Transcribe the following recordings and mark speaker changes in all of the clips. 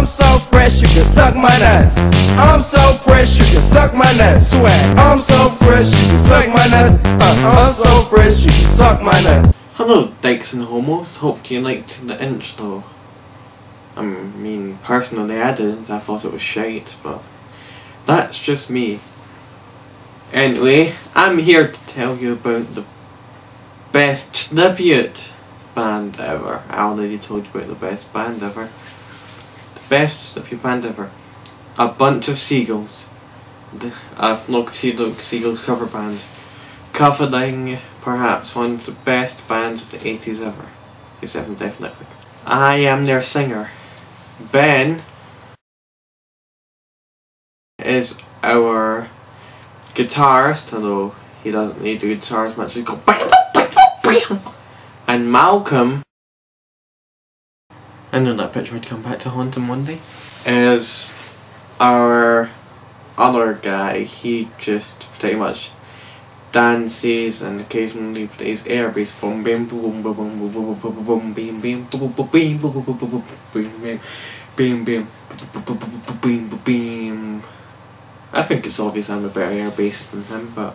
Speaker 1: I'm so fresh you can suck my nuts. I'm so fresh you can suck my nuts. Swag. I'm so fresh you can suck my nuts. I'm so fresh you can suck my nuts.
Speaker 2: Hello dykes and homos, hope you liked the intro. I mean, personally I didn't, I thought it was shite, but that's just me. Anyway, I'm here to tell you about the best tribute band ever. I already told you about the best band ever. The best tribute band ever. A bunch of seagulls. A flock of seagulls cover band. Covering perhaps one of the best bands of the 80s ever. Except for Def Leppard. I am their singer. Ben is our guitarist, although he doesn't really do guitars much. He goes and Malcolm, I know that picture would come back to haunt him one day, is our other guy. He just pretty much dances and occasionally plays air bass. Boom bim boom boom boom boom boom boom boom bim bim boom boom bim boom boom boom bim bim bim bim bim. I think it's obvious I'm a better air bass than him, but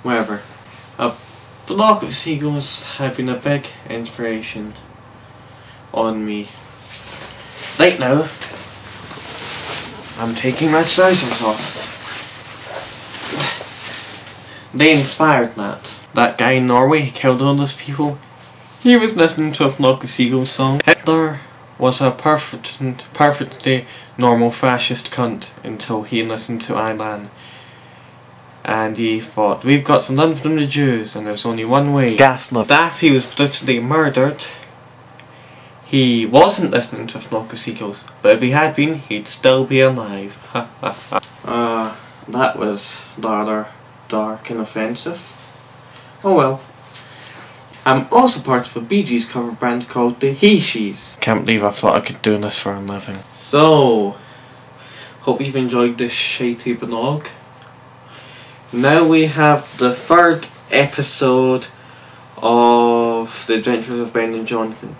Speaker 2: whatever. A flock of seagulls have been a big inspiration on me. Right now, I'm taking my trousers off. They inspired that. That guy in Norway who killed all those people, he was listening to a flock of seagulls song. Hitler was a perfectly normal fascist cunt until he listened to Ilan. And he thought, we've got to learn from the Jews and there's only one way. Gaslit. After he was brutally murdered, he wasn't listening to a flock of seagulls, but if he had been, he'd still be alive. That was rather dark and offensive. Oh well. I'm also part of a Bee Gees cover band called the He She's. Can't believe I thought I could do this for a living. So, hope you've enjoyed this shitty vlog. Now we have the third episode of The Adventures of Ben and Jonathan.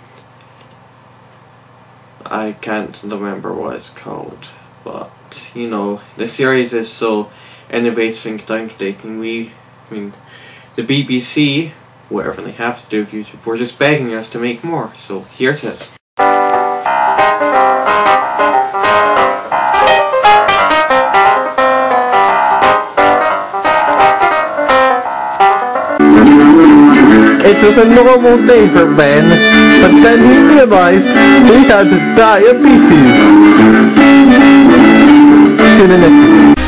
Speaker 2: I can't remember what it's called, but you know, the series is so innovative and groundbreaking. The BBC, whatever they have to do with YouTube, were just begging us to make more, so here it is.
Speaker 3: It was a normal day for Ben, but then he realized he had diabetes. Tune in next week.